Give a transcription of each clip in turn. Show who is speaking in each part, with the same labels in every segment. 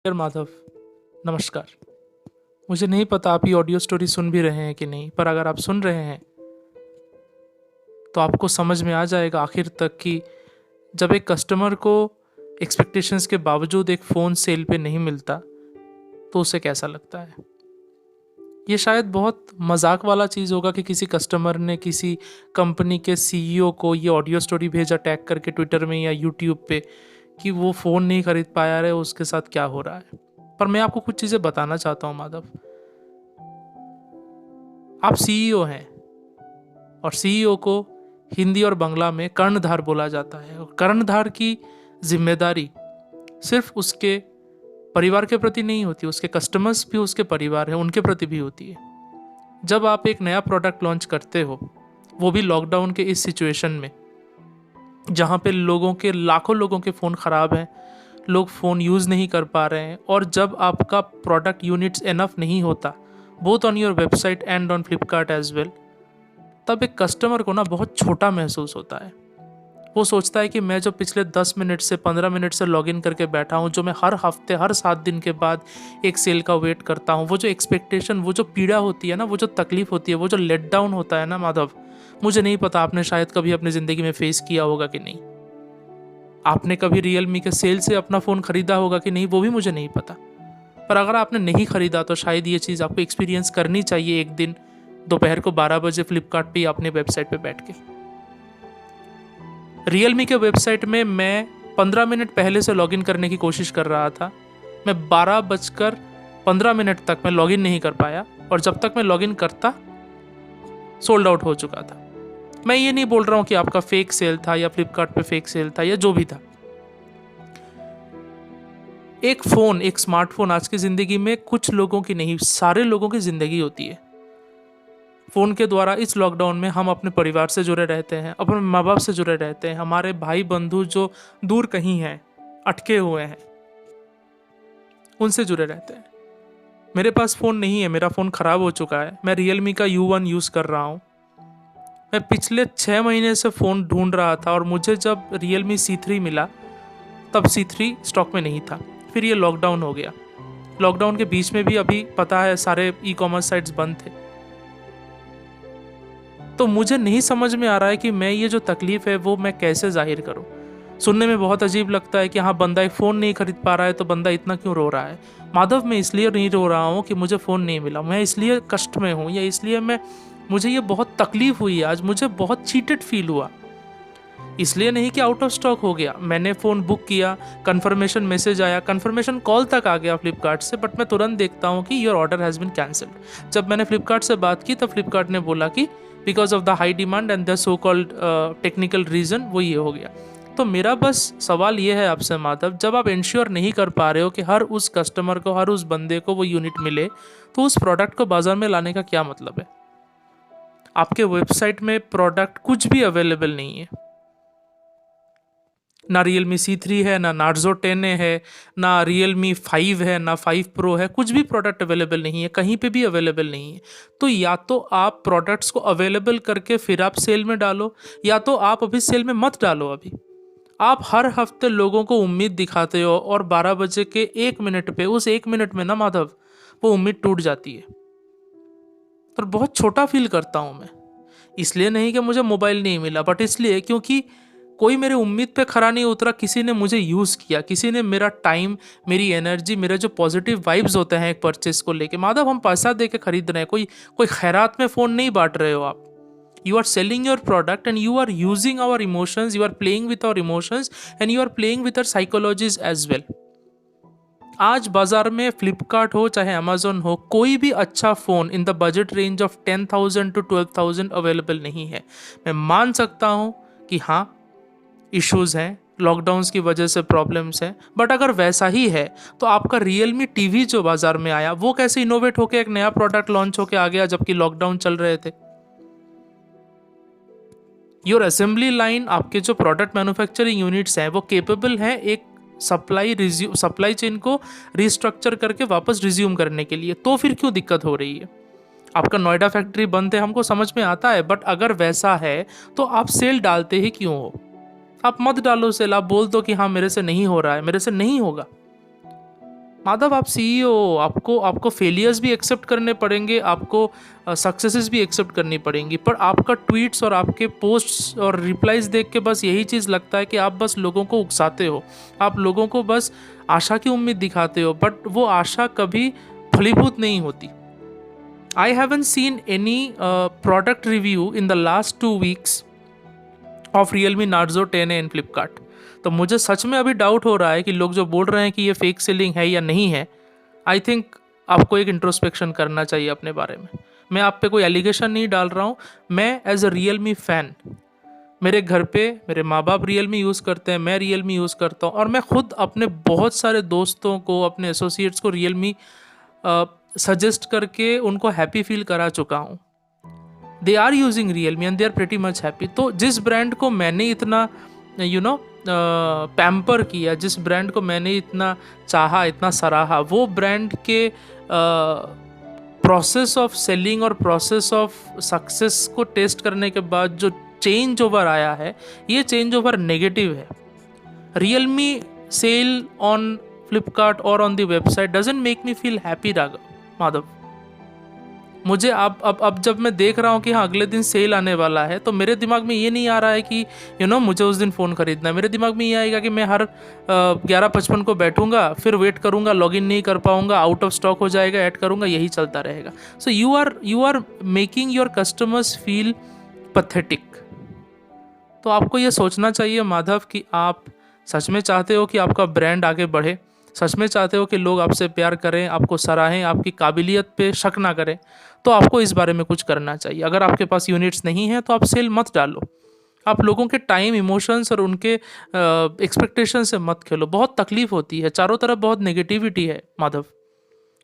Speaker 1: यार माधव, नमस्कार। मुझे नहीं पता आप ये ऑडियो स्टोरी सुन भी रहे हैं कि नहीं, पर अगर आप सुन रहे हैं तो आपको समझ में आ जाएगा आखिर तक कि जब एक कस्टमर को एक्सपेक्टेशंस के बावजूद एक फ़ोन सेल पे नहीं मिलता तो उसे कैसा लगता है। ये शायद बहुत मजाक वाला चीज़ होगा कि किसी कस्टमर ने किसी कंपनी के सीईओ को ये ऑडियो स्टोरी भेजा टैग करके ट्विटर में या यूट्यूब पे कि वो फ़ोन नहीं खरीद पाया है, उसके साथ क्या हो रहा है। पर मैं आपको कुछ चीज़ें बताना चाहता हूँ माधव। आप सीईओ हैं और सीईओ को हिंदी और बांग्ला में कर्णधार बोला जाता है, और कर्णधार की जिम्मेदारी सिर्फ उसके परिवार के प्रति नहीं होती, उसके कस्टमर्स भी उसके परिवार है, उनके प्रति भी होती है। जब आप एक नया प्रोडक्ट लॉन्च करते हो, वो भी लॉकडाउन के इस सिचुएशन में जहाँ पे लाखों लोगों के फ़ोन ख़राब हैं, लोग फ़ोन यूज़ नहीं कर पा रहे हैं, और जब आपका प्रोडक्ट यूनिट्स इनफ नहीं होता both on your website and on Flipkart as well, तब एक कस्टमर को ना बहुत छोटा महसूस होता है। वो सोचता है कि मैं जो पिछले 10 मिनट से 15 मिनट से लॉगिन करके बैठा हूँ, जो मैं हर हफ्ते हर 7 दिन के बाद एक सेल का वेट करता हूँ, वो जो एक्सपेक्टेशन, वो जो पीड़ा होती है ना, वो जो तकलीफ होती है, वो जो लेट डाउन होता है ना माधव, मुझे नहीं पता आपने शायद कभी अपनी ज़िंदगी में फेस किया होगा कि नहीं। आपने कभी रियलमी के सेल से अपना फ़ोन ख़रीदा होगा कि नहीं, वो भी मुझे नहीं पता। पर अगर आपने नहीं ख़रीदा तो शायद ये चीज़ आपको एक्सपीरियंस करनी चाहिए एक दिन दोपहर को 12 बजे फ्लिपकार्ट पे अपने वेबसाइट पे बैठ के। रियलमी के वेबसाइट में मैं 15 मिनट पहले से लॉगिन करने की कोशिश कर रहा था। मैं 12:15 तक मैं लॉगिन नहीं कर पाया, और जब तक मैं लॉगिन करता सोल्ड आउट हो चुका था। मैं ये नहीं बोल रहा हूँ कि आपका फेक सेल था या फ्लिपकार्ट पे फेक सेल था या जो भी था। एक फ़ोन, एक स्मार्टफोन आज की ज़िंदगी में कुछ लोगों की नहीं, सारे लोगों की ज़िंदगी होती है। फ़ोन के द्वारा इस लॉकडाउन में हम अपने परिवार से जुड़े रहते हैं, अपने माँ बाप से जुड़े रहते हैं, हमारे भाई बंधु जो दूर कहीं हैं, अटके हुए हैं, उनसे जुड़े रहते हैं। मेरे पास फ़ोन नहीं है, मेरा फ़ोन ख़राब हो चुका है। मैं रियलमी का U1 यूज़ कर रहा हूँ। मैं पिछले 6 महीने से फ़ोन ढूंढ रहा था, और मुझे जब रियलमी C3 मिला तब C3 स्टॉक में नहीं था। फिर ये लॉकडाउन हो गया। लॉकडाउन के बीच में भी अभी पता है सारे ई कॉमर्स साइट्स बंद थे। तो मुझे नहीं समझ में आ रहा है कि मैं ये जो तकलीफ़ है वो मैं कैसे ज़ाहिर करूँ। सुनने में बहुत अजीब लगता है कि हाँ, बंदा एक फ़ोन नहीं खरीद पा रहा है तो बंदा इतना क्यों रो रहा है। माधव, मैं इसलिए नहीं रो रहा हूँ कि मुझे फ़ोन नहीं मिला, मैं इसलिए कष्ट में हूँ, या इसलिए मुझे ये बहुत तकलीफ़ हुई आज, मुझे बहुत चीटेड फील हुआ। इसलिए नहीं कि आउट ऑफ स्टॉक हो गया। मैंने फ़ोन बुक किया, कन्फर्मेशन मैसेज आया, कन्फर्मेशन कॉल तक आ गया फ्लिपकार्ट से, बट मैं तुरंत देखता हूँ कि your order has been cancelled. जब मैंने फ्लिपकार्ट से बात की तब फ्लिपकार्ट ने बोला कि because of the high demand and the so called technical reason वो ये हो गया। तो मेरा बस सवाल ये है आपसे माधव, जब आप इंश्योर नहीं कर पा रहे हो कि हर उस कस्टमर को, हर उस बंदे को वो यूनिट मिले, तो उस प्रोडक्ट को बाजार में लाने का क्या मतलब है। आपके वेबसाइट में प्रोडक्ट कुछ भी अवेलेबल नहीं है। ना रियलमी C3 है, ना नार्जो 10 है, ना रियलमी 5 है, ना 5 प्रो है, कुछ भी प्रोडक्ट अवेलेबल नहीं है, कहीं पे भी अवेलेबल नहीं है। तो या तो आप प्रोडक्ट्स को अवेलेबल करके फिर आप सेल में डालो, या तो आप अभी सेल में मत डालो। अभी आप हर हफ्ते लोगों को उम्मीद दिखाते हो, और 12 बजे के 1 मिनट पे, उस 1 मिनट में ना माधव, वो उम्मीद टूट जाती है। और बहुत छोटा फील करता हूँ मैं। इसलिए नहीं कि मुझे मोबाइल नहीं मिला, बट इसलिए क्योंकि कोई मेरे उम्मीद पे खरा नहीं उतरा। किसी ने मुझे यूज़ किया, किसी ने मेरा टाइम, मेरी एनर्जी, मेरे जो पॉजिटिव वाइब्स होते हैं एक परचेस को लेके। माधव, हम पैसा दे के खरीद रहे हैं, कोई कोई खैरात में फ़ोन नहीं बांट रहे हो आप। You are selling your product and you are using our emotions, you are playing with our emotions and you are playing with our psychologies as well. आज बाजार में फ्लिपकार्ट हो चाहे अमेजोन हो, कोई भी अच्छा phone in the budget range of 10,000 to 12,000 available नहीं है। मैं मान सकता हूँ कि हाँ, इश्यूज़ हैं, लॉकडाउन्स की वजह से प्रॉब्लम्स हैं, बट अगर वैसा ही है तो आपका रियलमी टीवी जो बाजार में आया वो कैसे इनोवेट होकर एक नया प्रोडक्ट लॉन्च होकर आ गया जबकि लॉकडाउन चल रहे थे। योर असेंबली लाइन, आपके जो प्रोडक्ट मैन्युफैक्चरिंग यूनिट्स हैं वो केपेबल हैं एक सप्लाई चेन को रिस्ट्रक्चर करके वापस रिज्यूम करने के लिए। तो फिर क्यों दिक्कत हो रही है। आपका नोएडा फैक्ट्री बंद है, हमको समझ में आता है, बट अगर वैसा है तो आप सेल डालते ही क्यों हो। आप मत डालो सेल, आप बोल दो कि हाँ मेरे से नहीं हो रहा है, मेरे से नहीं होगा। माधव, आप सीईओ, आपको आपको फेलियर्स भी एक्सेप्ट करने पड़ेंगे, आपको सक्सेसेस भी एक्सेप्ट करनी पड़ेंगी, पर आपका ट्वीट्स और आपके पोस्ट्स और रिप्लाईज देख के बस यही चीज़ लगता है कि आप बस लोगों को उकसाते हो, आप लोगों को बस आशा की उम्मीद दिखाते हो, बट वो आशा कभी फलीभूत नहीं होती। I haven't seen any product review in the last 2 weeks of Realme Narzo 10A इन फ्लिपकार्ट। तो मुझे सच में अभी डाउट हो रहा है कि लोग जो बोल रहे हैं कि ये फेक सेलिंग है या नहीं है। आई थिंक आपको एक इंट्रोस्पेक्शन करना चाहिए अपने बारे में। मैं आप पे कोई एलिगेशन नहीं डाल रहा हूँ, मैं एज अ Realme फ़ैन, मेरे घर पे मेरे माँ बाप Realme यूज़ करते हैं, मैं Realme यूज़ करता हूँ, और मैं खुद अपने बहुत सारे दोस्तों को, अपने एसोसिएट्स को Realme सजेस्ट करके उनको हैप्पी फील करा चुका हूँ। They are using Realme and they are pretty much happy. तो जिस ब्रांड को मैंने इतना पैम्पर किया, जिस ब्रांड को मैंने इतना चाहा, इतना सराहा, वो ब्रांड के प्रोसेस ऑफ सेलिंग और प्रोसेस ऑफ सक्सेस को टेस्ट करने के बाद जो चेंज ओवर आया है, ये चेंज ओवर नेगेटिव है। Realme सेल ऑन फ्लिपकार्ट और on the website doesn't make me feel happy Raghav Madhav. मुझे अब जब मैं देख रहा हूँ कि हाँ अगले दिन सेल आने वाला है, तो मेरे दिमाग में ये नहीं आ रहा है कि मुझे उस दिन फ़ोन खरीदना है। मेरे दिमाग में ये आएगा कि मैं हर 11:55 को बैठूंगा, फिर वेट करूंगा, लॉगिन नहीं कर पाऊंगा, आउट ऑफ स्टॉक हो जाएगा, ऐड करूंगा, यही चलता रहेगा। So you are making your customers feel pathetic. तो आपको ये सोचना चाहिए माधव कि आप सच में चाहते हो कि आपका ब्रांड आगे बढ़े, सच में चाहते हो कि लोग आपसे प्यार करें, आपको सराहें, आपकी काबिलियत पे शक ना करें, तो आपको इस बारे में कुछ करना चाहिए। अगर आपके पास यूनिट्स नहीं हैं तो आप सेल मत डालो। आप लोगों के टाइम, इमोशंस और उनके एक्सपेक्टेशन से मत खेलो। बहुत तकलीफ होती है, चारों तरफ बहुत नेगेटिविटी है Madhav.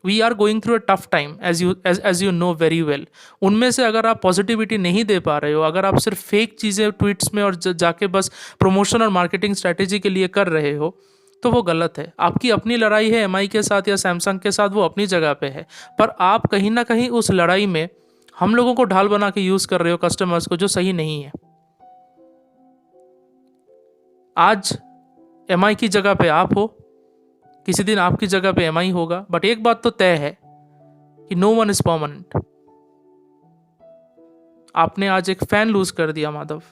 Speaker 1: We are going through a tough time as you know very well. उनमें से अगर आप पॉजिटिविटी नहीं दे पा रहे हो, अगर आप सिर्फ फेक चीज़ें ट्वीट्स में और जाके बस प्रमोशन और मार्केटिंग स्ट्रैटेजी के लिए कर रहे हो, तो वो गलत है। आपकी अपनी लड़ाई है एमआई के साथ या सैमसंग के साथ, वो अपनी जगह पे है, पर आप कहीं ना कहीं उस लड़ाई में हम लोगों को ढाल बना के यूज़ कर रहे हो कस्टमर्स को, जो सही नहीं है। आज एमआई की जगह पे आप हो, किसी दिन आपकी जगह पे एमआई होगा, बट एक बात तो तय है कि नो वन इज परमानेंट। आपने आज एक फैन लूज कर दिया Madhav.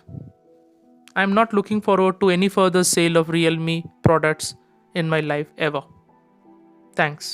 Speaker 1: I am not looking forward to any further sale of Realme products in my life ever. Thanks.